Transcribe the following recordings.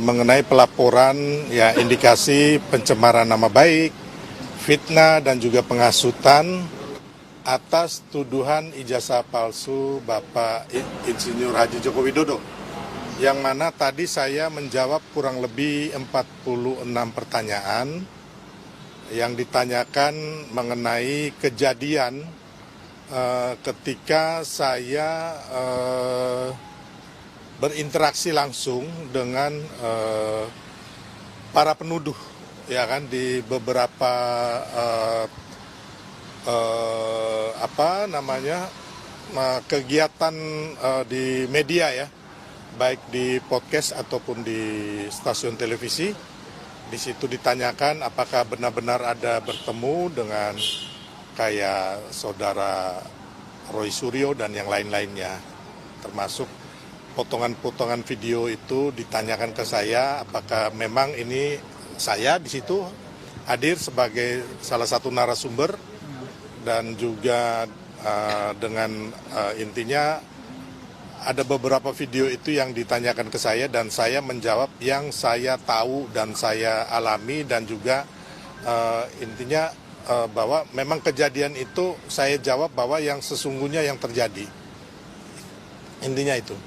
Mengenai pelaporan ya indikasi pencemaran nama baik, fitnah dan juga penghasutan atas tuduhan ijazah palsu Bapak Insinyur Haji Joko Widodo. Yang mana tadi saya menjawab kurang lebih 46 pertanyaan yang ditanyakan mengenai kejadian ketika saya berinteraksi langsung dengan para penuduh, ya kan, di beberapa kegiatan di media ya, baik di podcast ataupun di stasiun televisi. Di situ ditanyakan apakah benar-benar ada bertemu dengan kayak saudara Roy Suryo dan yang lain-lainnya, termasuk potongan-potongan video itu ditanyakan ke saya apakah memang ini saya di situ hadir sebagai salah satu narasumber dan juga dengan intinya ada beberapa video itu yang ditanyakan ke saya dan saya menjawab yang saya tahu dan saya alami dan juga intinya bahwa memang kejadian itu saya jawab bahwa yang sesungguhnya yang terjadi, intinya itu.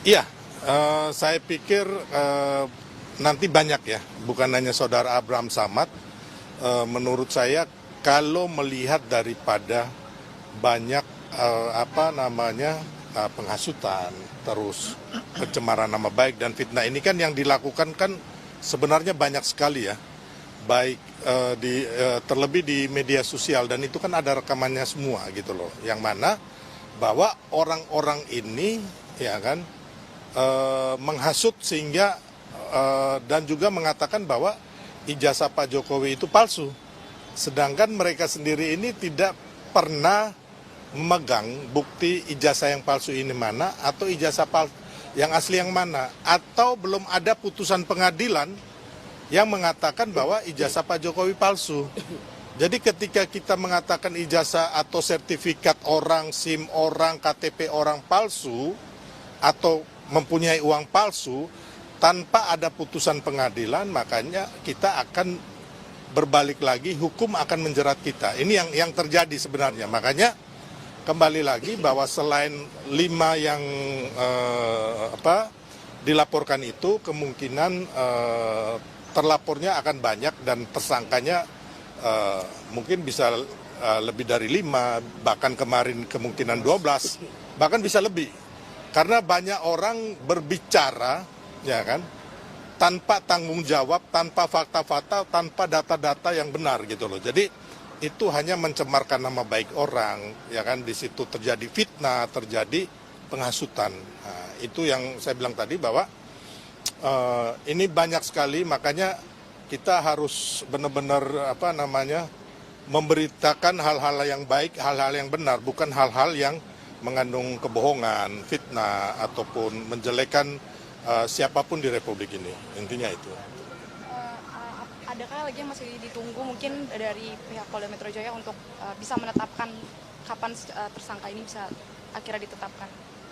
Iya, saya pikir nanti banyak ya, bukan hanya saudara Abraham Samad. Menurut saya kalau melihat daripada banyak penghasutan, terus pencemaran nama baik dan fitnah ini kan yang dilakukan kan sebenarnya banyak sekali ya, baik terlebih di media sosial dan itu kan ada rekamannya semua gitu loh, yang mana bahwa orang-orang ini ya kan menghasut sehingga dan juga mengatakan bahwa ijazah Pak Jokowi itu palsu, sedangkan mereka sendiri ini tidak pernah memegang bukti ijazah yang palsu ini mana atau ijazah yang asli yang mana, atau belum ada putusan pengadilan yang mengatakan bahwa ijazah Pak Jokowi palsu. Jadi ketika kita mengatakan ijazah atau sertifikat orang, SIM orang, KTP orang palsu atau mempunyai uang palsu tanpa ada putusan pengadilan, makanya kita akan berbalik lagi, hukum akan menjerat kita. Ini yang terjadi sebenarnya. Makanya kembali lagi bahwa selain 5 yang dilaporkan itu, kemungkinan terlapornya akan banyak dan tersangkanya mungkin bisa lebih dari 5, bahkan kemarin kemungkinan 12, bahkan bisa lebih. Karena banyak orang berbicara, ya kan, tanpa tanggung jawab, tanpa fakta-fakta, tanpa data-data yang benar gitu loh. Jadi itu hanya mencemarkan nama baik orang, ya kan. Di situ terjadi fitnah, terjadi penghasutan. Nah, itu yang saya bilang tadi bahwa ini banyak sekali, makanya kita harus benar-benar memberitakan hal-hal yang baik, hal-hal yang benar, bukan hal-hal yang mengandung kebohongan, fitnah, ataupun menjelekan siapapun di Republik ini. Intinya itu. Adakah lagi yang masih ditunggu mungkin dari pihak Polda Metro Jaya untuk bisa menetapkan kapan tersangka ini bisa akhirnya ditetapkan?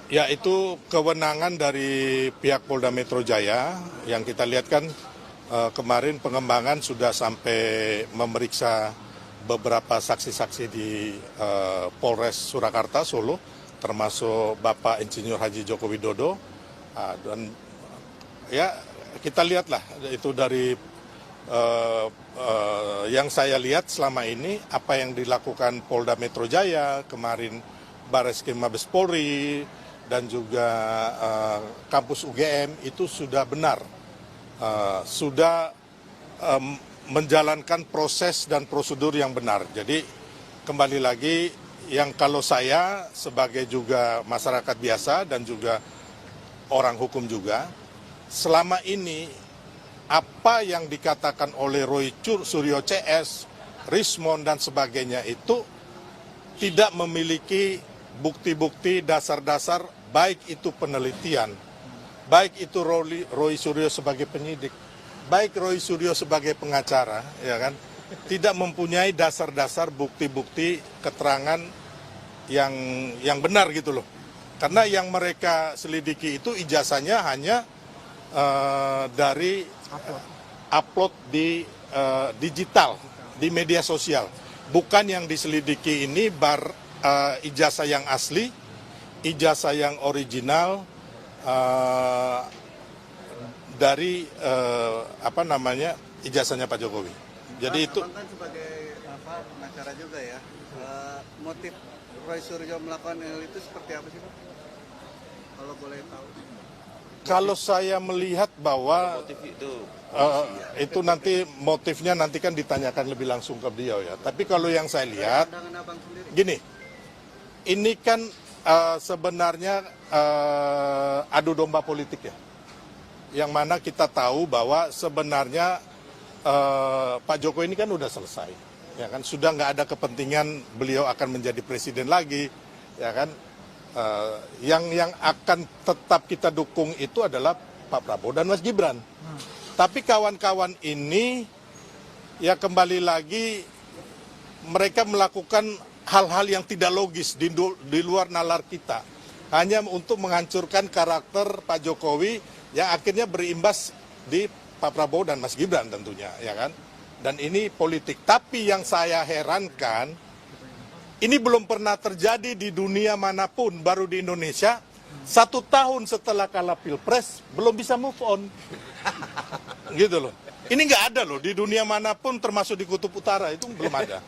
Ya, itu kewenangan dari pihak Polda Metro Jaya. Yang kita lihat kan kemarin pengembangan sudah sampai memeriksa beberapa saksi-saksi di Polres Surakarta, Solo, termasuk Bapak Insinyur Haji Joko Widodo. Dan ya kita lihatlah itu dari yang saya lihat selama ini, apa yang dilakukan Polda Metro Jaya, kemarin Barreskrim Mabes Polri, dan juga kampus UGM itu sudah benar, sudah menjalankan proses dan prosedur yang benar. Jadi kembali lagi, yang kalau saya sebagai juga masyarakat biasa dan juga orang hukum juga, selama ini apa yang dikatakan oleh Roy Suryo CS, Rismond dan sebagainya itu tidak memiliki bukti-bukti dasar-dasar, baik itu penelitian baik itu Roy Suryo sebagai penyidik, baik Roy Suryo sebagai pengacara, ya kan, tidak mempunyai dasar-dasar bukti-bukti keterangan yang benar gitu loh. Karena yang mereka selidiki itu ijazahnya hanya dari upload di digital, di media sosial. Bukan yang diselidiki ini ijazah yang asli, ijazah yang original dari ijazahnya Pak Jokowi. Jadi itu Abang kan sebagai pengacara juga ya, motif Roy Suryo melakukan hal itu seperti apa sih Pak? Kalau boleh tahu. kalau saya melihat bahwa itu nanti motifnya nanti kan ditanyakan lebih langsung ke beliau ya. Tapi kalau yang saya lihat, Pandangan abang sendiri. gini, ini kan sebenarnya adu domba politik ya. Yang mana kita tahu bahwa sebenarnya Pak Jokowi ini kan udah selesai, ya kan, sudah nggak ada kepentingan beliau akan menjadi presiden lagi, ya kan. Yang akan tetap kita dukung itu adalah Pak Prabowo dan Mas Gibran. Tapi kawan-kawan ini ya kembali lagi mereka melakukan hal-hal yang tidak logis di luar nalar kita, hanya untuk menghancurkan karakter Pak Jokowi yang akhirnya berimbas di Pak Prabowo dan Mas Gibran tentunya, ya kan. Dan ini politik. Tapi yang saya herankan, ini belum pernah terjadi di dunia manapun, baru di Indonesia. 1 tahun setelah kalah Pilpres, belum bisa move on. Gitu loh. Ini nggak ada loh, di dunia manapun termasuk di Kutub Utara, itu belum ada.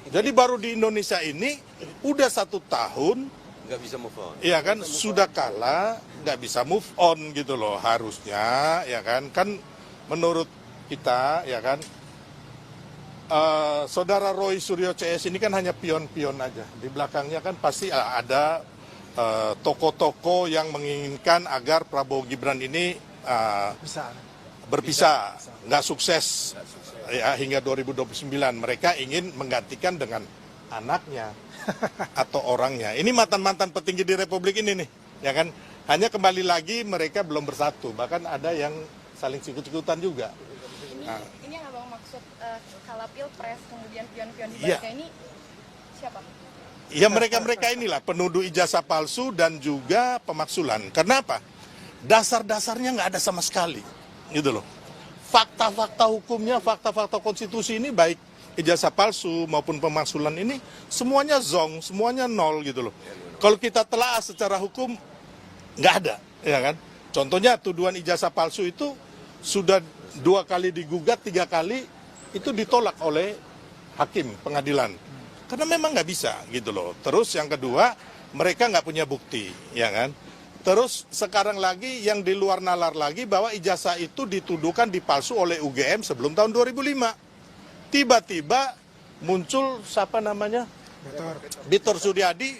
Jadi baru di Indonesia ini, udah 1 tahun, nggak bisa move on. iya kan, sudah kalah, nggak bisa move on gitu loh. Harusnya, ya kan menurut kita, ya kan, saudara Roy Suryo CS ini kan hanya pion-pion aja. Di belakangnya kan pasti ada tokoh-tokoh yang menginginkan agar Prabowo Gibran ini berpisah, nggak sukses ya, hingga 2029. Mereka ingin menggantikan dengan anaknya atau orangnya. Ini mantan-mantan petinggi di Republik ini nih, ya kan. Hanya kembali lagi mereka belum bersatu, bahkan ada yang saling sikut-sikutan juga. Ini yang abang maksud kalah Pilpres, kemudian pion-pion di baliknya ini siapa? Ya mereka-mereka inilah penuduh ijazah palsu dan juga pemaksulan. Karena apa? Dasar-dasarnya nggak ada sama sekali, gitu loh. Fakta-fakta hukumnya, fakta-fakta konstitusi ini baik ijazah palsu maupun pemaksulan ini semuanya zong, semuanya nol gitu loh. Kalau kita telah secara hukum nggak ada, ya kan? Contohnya tuduhan ijazah palsu itu sudah 2 kali digugat, 3 kali itu ditolak oleh hakim pengadilan. Karena memang nggak bisa gitu loh. Terus yang kedua, mereka nggak punya bukti, ya kan. Terus sekarang lagi yang di luar nalar lagi bahwa ijazah itu dituduhkan dipalsu oleh UGM sebelum tahun 2005. Tiba-tiba muncul siapa namanya? Bitor Suryadi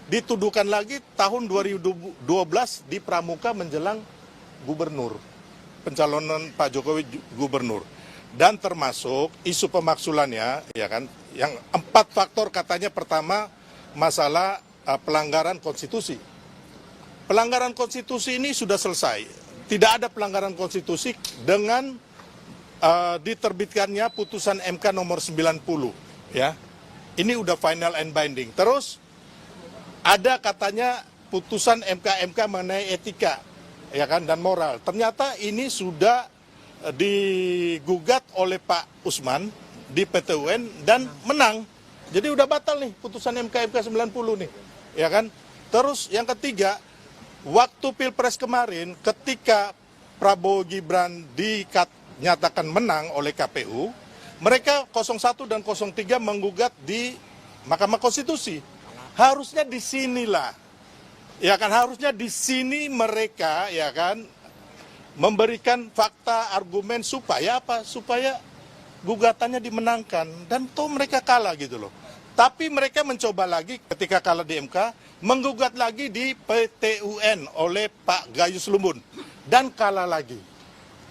dituduhkan lagi tahun 2012 di Pramuka menjelang gubernur. Pencalonan Pak Jokowi gubernur. Dan termasuk isu pemaksulannya, ya kan, yang 4 faktor katanya. Pertama, masalah pelanggaran konstitusi. Pelanggaran konstitusi ini sudah selesai. Tidak ada pelanggaran konstitusi dengan diterbitkannya putusan MK nomor 90, ya. Ini udah final and binding. Terus ada katanya putusan MK mengenai etika, ya kan, dan moral. Ternyata ini sudah digugat oleh Pak Usman di PT UN dan menang. Jadi udah batal nih putusan MK 90 nih, ya kan. Terus yang ketiga, waktu Pilpres kemarin ketika Prabowo Gibran dinyatakan menang oleh KPU, mereka 01 dan 03 menggugat di Mahkamah Konstitusi. Harusnya di sinilah, ya kan, harusnya di sini mereka, ya kan, memberikan fakta argumen supaya apa? Supaya gugatannya dimenangkan, dan toh mereka kalah gitu loh. Tapi mereka mencoba lagi ketika kalah di MK, menggugat lagi di PT UN oleh Pak Gayus Lumbun dan kalah lagi.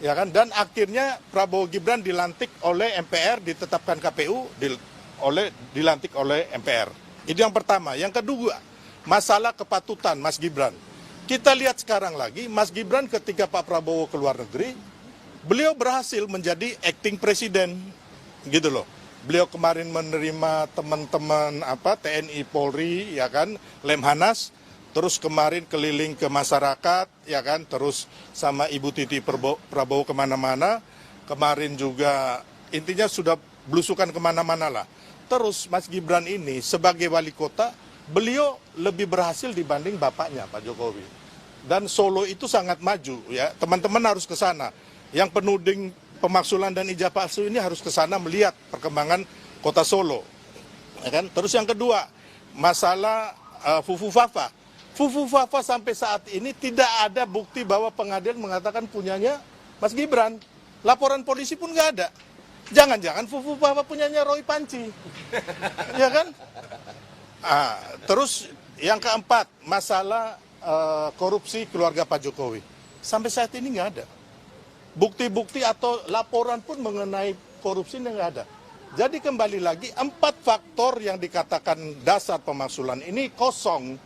Ya kan? Dan akhirnya Prabowo Gibran dilantik oleh MPR, ditetapkan KPU, dilantik oleh MPR. Itu yang pertama. Yang kedua, masalah kepatutan Mas Gibran. Kita lihat sekarang lagi, Mas Gibran ketika Pak Prabowo ke luar negeri, beliau berhasil menjadi acting presiden, gitu loh. Beliau kemarin menerima teman-teman TNI Polri, ya kan, Lemhanas, terus kemarin keliling ke masyarakat, ya kan, terus sama Ibu Titi Prabowo kemana-mana, kemarin juga intinya sudah belusukan kemana-mana lah. Terus Mas Gibran ini sebagai wali kota, beliau lebih berhasil dibanding bapaknya Pak Jokowi. Dan Solo itu sangat maju, ya, teman-teman harus ke sana. Yang penuding pemaksulan dan ijazah palsu ini harus ke sana melihat perkembangan kota Solo, ya kan. Terus yang kedua, masalah Fufu Fafa. Fufu Fafa sampai saat ini tidak ada bukti bahwa pengadilan mengatakan punyanya Mas Gibran. Laporan polisi pun nggak ada. Jangan-jangan Fufu Fafa punyanya Roy Panci, ya kan? Terus yang keempat, masalah korupsi keluarga Pak Jokowi. Sampai saat ini nggak ada. Bukti-bukti atau laporan pun mengenai korupsi nggak ada. Jadi kembali lagi, 4 faktor yang dikatakan dasar pemaksulan ini kosong.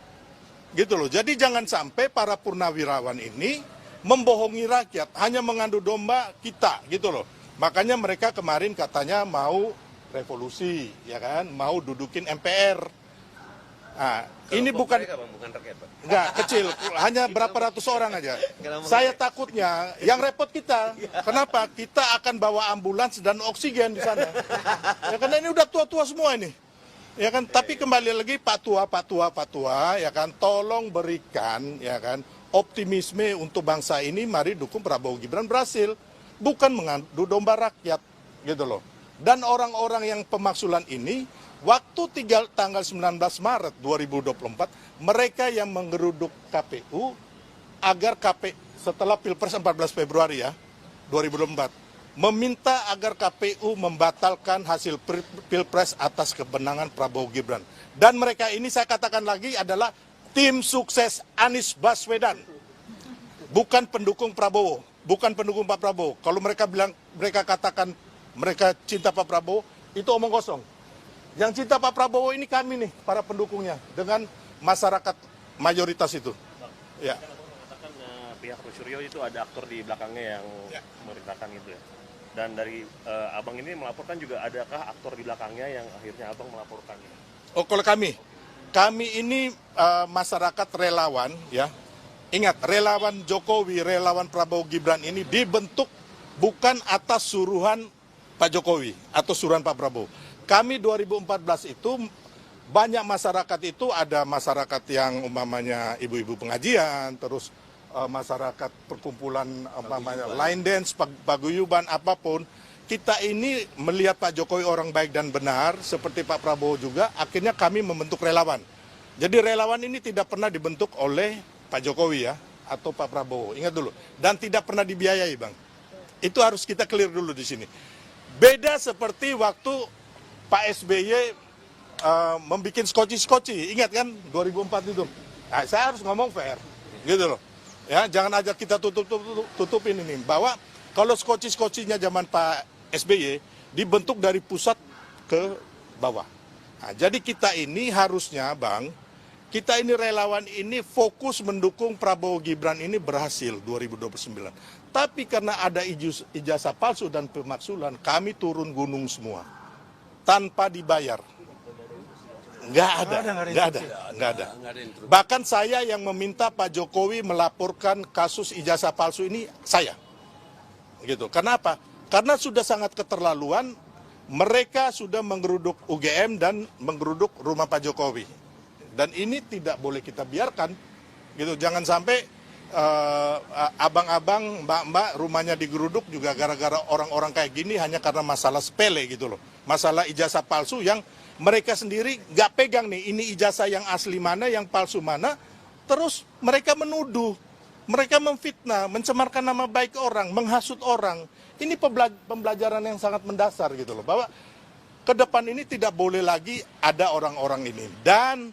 Gitu loh. Jadi jangan sampai para purnawirawan ini membohongi rakyat, hanya mengadu domba kita, gitu loh. Makanya mereka kemarin katanya mau revolusi, ya kan, mau dudukin MPR. Ini bukan rakyat, Pak. Enggak, kecil, hanya berapa ratus orang aja. Saya takutnya yang repot kita. Kenapa? Kita akan bawa ambulans dan oksigen di sana. Ya karena ini udah tua-tua semua ini. Ya kan, tapi kembali lagi Pak Tua, ya kan, tolong berikan, ya kan, optimisme untuk bangsa ini. Mari dukung Prabowo Gibran berhasil, bukan mengadu domba rakyat, gitu loh. Dan orang-orang yang pemaksulan ini, waktu tanggal 19 Maret 2024, mereka yang menggeruduk KPU agar setelah Pilpres 14 Februari ya, 2024, meminta agar KPU membatalkan hasil Pilpres atas kemenangan Prabowo Gibran. Dan mereka ini saya katakan lagi adalah tim sukses Anies Baswedan. Bukan pendukung Prabowo, bukan pendukung Pak Prabowo. Kalau mereka bilang, mereka katakan mereka cinta Pak Prabowo, itu omong kosong. Yang cinta Pak Prabowo ini kami nih, para pendukungnya, dengan masyarakat mayoritas itu. Ya. Kan abang mengatakan pihak Roy Suryo itu ada aktor di belakangnya yang memerintahkan itu ya. Dan dari abang ini melaporkan juga adakah aktor di belakangnya yang akhirnya abang melaporkannya? Oh, kalau kami ini masyarakat relawan, ya. Ingat, relawan Jokowi, relawan Prabowo Gibran ini dibentuk bukan atas suruhan Pak Jokowi atau suruhan Pak Prabowo. Kami 2014 itu banyak masyarakat itu, ada masyarakat yang umpamanya ibu-ibu pengajian, terus masyarakat perkumpulan umpamanya line dance, paguyuban, apapun. Kita ini melihat Pak Jokowi orang baik dan benar, seperti Pak Prabowo juga, akhirnya kami membentuk relawan. Jadi relawan ini tidak pernah dibentuk oleh Pak Jokowi ya, atau Pak Prabowo, ingat dulu. Dan tidak pernah dibiayai, Bang. Itu harus kita clear dulu di sini. Beda seperti waktu Pak SBY membuat skoci-skoci, ingat kan 2004 itu. Nah, saya harus ngomong fair, gitu loh. Ya, jangan aja kita tutupin ini, bahwa kalau skoci-skocinya zaman Pak SBY dibentuk dari pusat ke bawah. Nah, jadi kita ini harusnya, Bang, kita ini relawan ini fokus mendukung Prabowo Gibran ini berhasil 2029. Tapi karena ada ijazah palsu dan pemaksulan, kami turun gunung semua. Tanpa dibayar. Nggak ada. Bahkan saya yang meminta Pak Jokowi melaporkan kasus ijazah palsu ini, saya. Gitu. Kenapa? Karena sudah sangat keterlaluan, mereka sudah menggeruduk UGM dan menggeruduk rumah Pak Jokowi. Dan ini tidak boleh kita biarkan, gitu. Jangan sampai abang-abang, mbak-mbak rumahnya digeruduk juga gara-gara orang-orang kayak gini hanya karena masalah sepele gitu loh. Masalah ijazah palsu yang mereka sendiri nggak pegang nih, ini ijazah yang asli mana, yang palsu mana. Terus mereka menuduh, mereka memfitnah, mencemarkan nama baik orang, menghasut orang. Ini pembelajaran yang sangat mendasar gitu loh, bahwa ke depan ini tidak boleh lagi ada orang-orang ini. Dan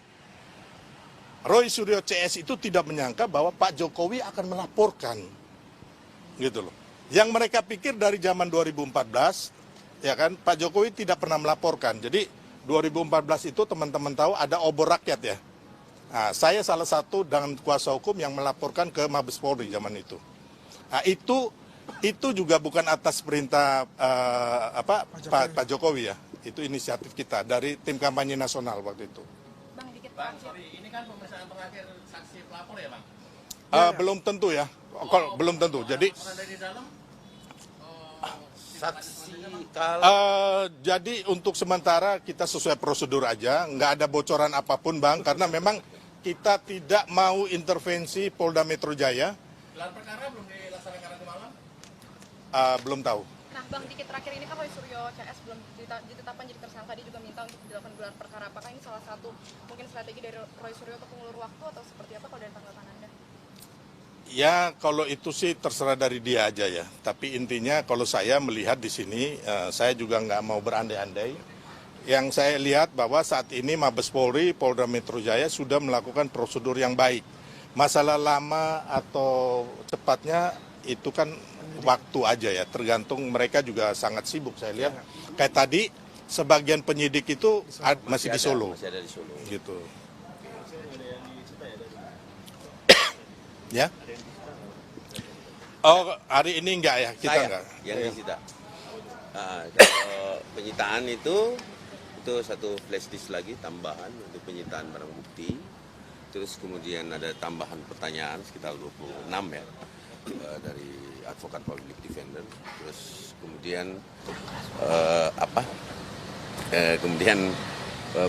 Roy Suryo CS itu tidak menyangka bahwa Pak Jokowi akan melaporkan, gitu loh. Yang mereka pikir dari zaman 2014, ya kan, Pak Jokowi tidak pernah melaporkan. Jadi 2014 itu teman-teman tahu ada obor rakyat ya. Nah, saya salah satu dengan kuasa hukum yang melaporkan ke Mabes Polri zaman itu. Nah, itu juga bukan atas perintah Pak Jokowi ya. Itu inisiatif kita dari tim kampanye nasional waktu itu. Bang, dikit Bang, terakhir. sorry, ini kan pemeriksaan terakhir saksi pelapor ya, Bang? Belum tentu ya. Belum tentu. Jadi Pernah dari dalam? Saksi kalau jadi untuk sementara kita sesuai prosedur aja, nggak ada bocoran apapun Bang, karena memang kita tidak mau intervensi Polda Metro Jaya. Gelar perkara belum dilaksanakan nanti malam? Belum tahu. Nah, Bang, dikit terakhir ini kan Roy Suryo CS belum ditetapkan jadi tersangka, dia juga minta untuk dilakukan gelar perkara. Apakah ini salah satu mungkin strategi dari Roy Suryo untuk mengulur waktu atau seperti apa kalau dari tanggapan Anda? Ya kalau itu sih terserah dari dia aja ya. Tapi intinya kalau saya melihat di sini, saya juga nggak mau berandai-andai. Yang saya lihat bahwa saat ini Mabes Polri, Polda Metro Jaya sudah melakukan prosedur yang baik. Masalah lama atau cepatnya itu kan waktu aja ya. Tergantung mereka juga sangat sibuk saya lihat. Kayak tadi sebagian penyidik itu masih di Solo. masih ada di Solo. Gitu. Ya? Oh, hari ini enggak ya? Kita Saya enggak. yang disita. Kalau penyitaan itu satu flash disk lagi tambahan untuk penyitaan barang bukti. Terus kemudian ada tambahan pertanyaan sekitar 26 ya dari advokat public defender. Terus kemudian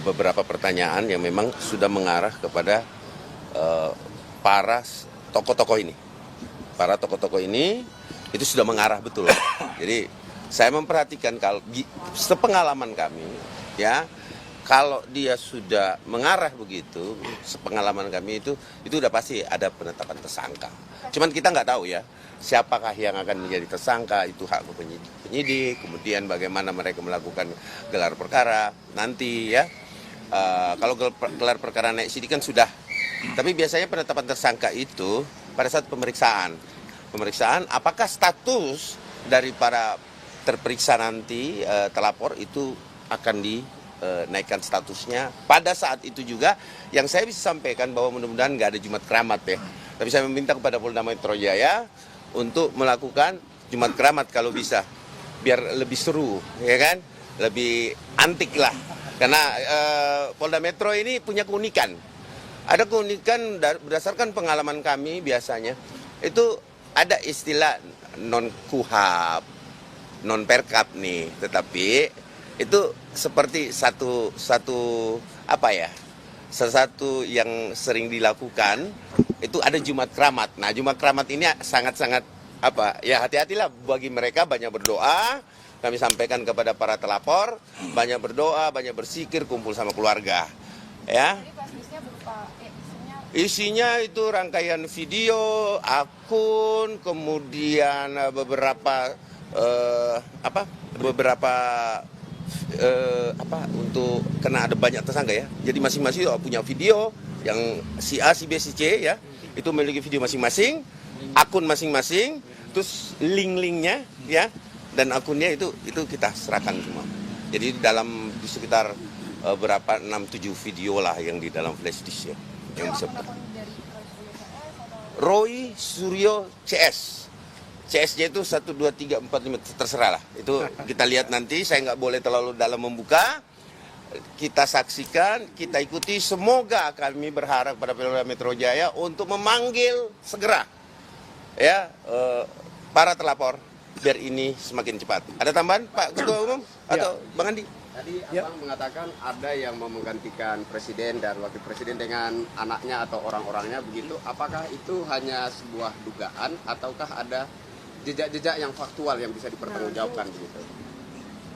beberapa pertanyaan yang memang sudah mengarah kepada para tokoh-tokoh ini. Para tokoh-tokoh ini itu sudah mengarah betul. Jadi saya memperhatikan kalau sepengalaman kami ya, kalau dia sudah mengarah begitu, sepengalaman kami itu udah pasti ada penetapan tersangka. Cuman kita nggak tahu ya siapakah yang akan menjadi tersangka, itu hak penyidik, kemudian bagaimana mereka melakukan gelar perkara nanti ya. Kalau gelar perkara naik sidik kan sudah. Tapi biasanya penetapan tersangka itu pada saat pemeriksaan apakah status dari para terperiksa nanti terlapor itu akan dinaikkan statusnya. Pada saat itu juga yang saya bisa sampaikan bahwa mudah-mudahan nggak ada Jumat Keramat ya. Tapi saya meminta kepada Polda Metro Jaya untuk melakukan Jumat Keramat kalau bisa, biar lebih seru ya kan, lebih antik lah. Karena Polda Metro ini punya keunikan. Ada keunikan berdasarkan pengalaman kami biasanya, itu ada istilah non-kuhab, non-perkap nih, tetapi itu seperti satu yang sering dilakukan, itu ada Jumat Keramat. Nah, Jumat Keramat ini sangat-sangat hati-hatilah bagi mereka, banyak berdoa, kami sampaikan kepada para telapor, banyak berdoa, banyak bersikir, kumpul sama keluarga. Ya. Jadi plastisnya berupa Isinya itu rangkaian video, akun, kemudian beberapa untuk karena ada banyak tersangka ya. Jadi masing-masing punya video yang si A, si B, si C ya. Itu memiliki video masing-masing, akun masing-masing, terus link-linknya ya, dan akunnya itu kita serahkan semua. Jadi di sekitar 6-7 video lah yang di dalam flash disk ya. Yang bisa Roy Suryo CS. CS-nya itu 1, 2, 3, 4, 5 terserah lah. Itu kita lihat nanti, saya nggak boleh terlalu dalam membuka. Kita saksikan, kita ikuti. Semoga kami berharap pada Polda Metro Jaya untuk memanggil segera ya para terlapor biar ini semakin cepat. Ada tambahan Pak Ketua Umum atau Bang Andi? Tadi Abang mengatakan ada yang mau menggantikan presiden dan wakil presiden dengan anaknya atau orang-orangnya begitu. Apakah itu hanya sebuah dugaan ataukah ada jejak-jejak yang faktual yang bisa dipertanggungjawabkan begitu?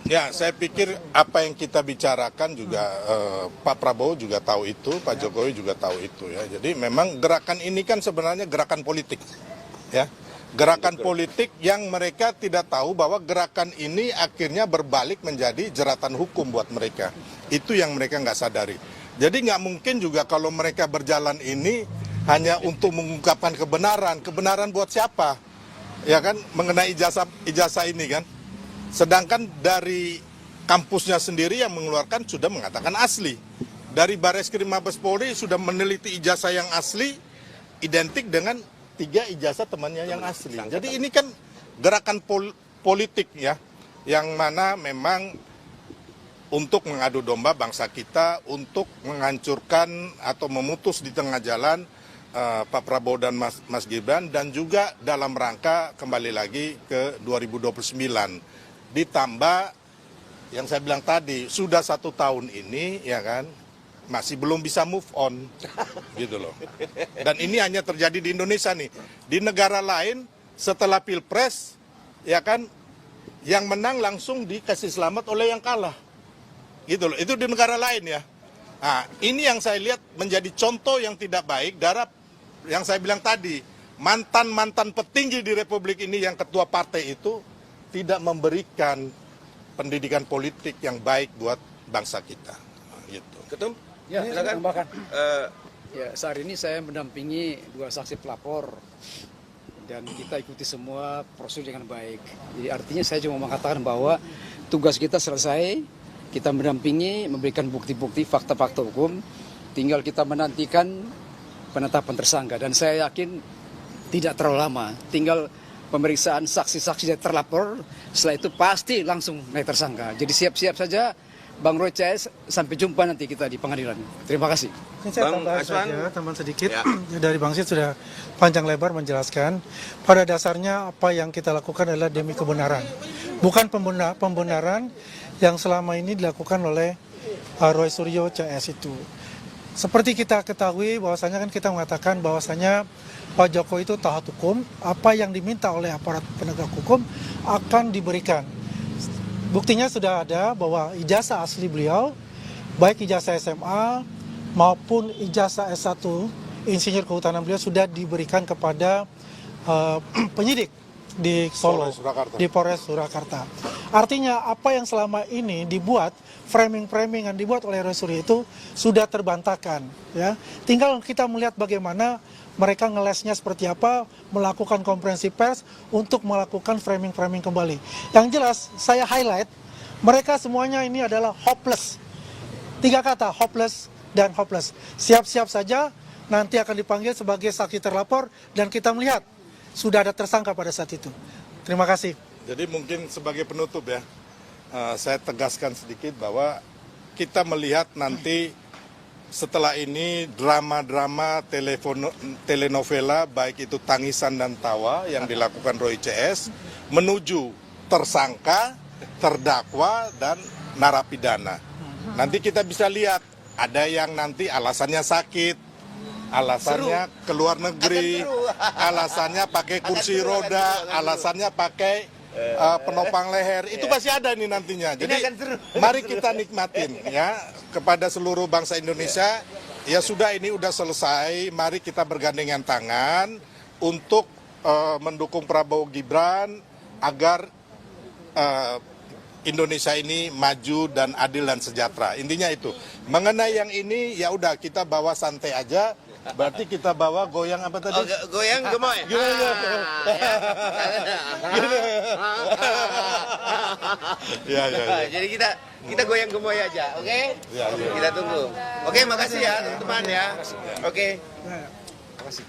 Ya, saya pikir apa yang kita bicarakan juga Pak Prabowo juga tahu itu, Pak Jokowi juga tahu itu ya. Jadi memang gerakan ini kan sebenarnya gerakan politik, ya. Gerakan politik yang mereka tidak tahu bahwa gerakan ini akhirnya berbalik menjadi jeratan hukum buat mereka. Itu yang mereka nggak sadari. Jadi nggak mungkin juga kalau mereka berjalan ini hanya untuk mengungkapkan kebenaran. Kebenaran buat siapa? Ya kan, mengenai ijazah ini kan. Sedangkan dari kampusnya sendiri yang mengeluarkan sudah mengatakan asli. dari Bareskrim Mabes Polri sudah meneliti ijazah yang asli identik dengan 3 ijazah temannya yang asli. Jadi ini kan gerakan politik ya, yang mana memang untuk mengadu domba bangsa kita, untuk menghancurkan atau memutus di tengah jalan Pak Prabowo dan Mas Gibran, dan juga dalam rangka kembali lagi ke 2029. Ditambah yang saya bilang tadi, sudah 1 tahun ini ya kan, masih belum bisa move on gitu loh. Dan ini hanya terjadi di Indonesia nih. Di negara lain setelah Pilpres ya kan, yang menang langsung dikasih selamat oleh yang kalah. Gitu loh. Itu di negara lain ya. Nah, ini yang saya lihat menjadi contoh yang tidak baik darah yang saya bilang tadi, mantan-mantan petinggi di Republik ini yang ketua partai itu tidak memberikan pendidikan politik yang baik buat bangsa kita. Gitu. Ketum? Ya, silakan. Ya, saat ini saya mendampingi 2 saksi pelapor dan kita ikuti semua prosedur dengan baik. Jadi artinya saya cuma mengatakan bahwa tugas kita selesai, kita mendampingi, memberikan bukti-bukti, fakta-fakta hukum, tinggal kita menantikan penetapan tersangka. Dan saya yakin tidak terlalu lama, tinggal pemeriksaan saksi-saksi yang terlapor, setelah itu pasti langsung naik tersangka. Jadi siap-siap saja, Bang Roy CS, sampai jumpa nanti kita di pengadilan. Terima kasih. Mungkin saya Bang tambah Aswan. saja, teman sedikit. Ya. Dari Bang Sid sudah panjang lebar menjelaskan. Pada dasarnya apa yang kita lakukan adalah demi kebenaran. Bukan pembenaran yang selama ini dilakukan oleh Roy Suryo CS itu. Seperti kita ketahui bahwasanya kan kita mengatakan bahwasanya Pak Jokowi itu taat hukum, apa yang diminta oleh aparat penegak hukum akan diberikan. Buktinya sudah ada bahwa ijazah asli beliau, baik ijazah SMA maupun ijazah S1 Insinyur Kehutanan beliau sudah diberikan kepada penyidik di Solo, di Polres Surakarta. Artinya apa yang selama ini dibuat, framing-framing yang dibuat oleh Roy Suryo itu sudah terbantahkan. Ya. Tinggal kita melihat bagaimana mereka ngelesnya seperti apa, melakukan konferensi pers untuk melakukan framing-framing kembali. Yang jelas, saya highlight, mereka semuanya ini adalah hopeless. 3 kata, hopeless dan hopeless. Siap-siap saja, nanti akan dipanggil sebagai saksi terlapor, dan kita melihat, sudah ada tersangka pada saat itu. Terima kasih. Jadi mungkin sebagai penutup ya, saya tegaskan sedikit bahwa kita melihat nanti setelah ini drama-drama telenovela baik itu tangisan dan tawa yang dilakukan Roy CS menuju tersangka, terdakwa dan narapidana. Nanti kita bisa lihat ada yang nanti alasannya sakit, alasannya keluar negeri, alasannya pakai kursi roda, alasannya pakai penopang leher, itu pasti ada nih nantinya. Jadi mari kita nikmatin ya, kepada seluruh bangsa Indonesia. Ya sudah, ini udah selesai, mari kita bergandengan tangan untuk mendukung Prabowo Gibran agar Indonesia ini maju dan adil dan sejahtera. Intinya itu. Mengenai yang ini ya udah kita bawa santai aja. Berarti kita bawa goyang apa tadi? Goyang gemoy. Ya. Jadi kita goyang gemoy aja, oke? Ya. Kita tunggu. Oke, makasih ya teman-teman ya. Oke. Terima kasih.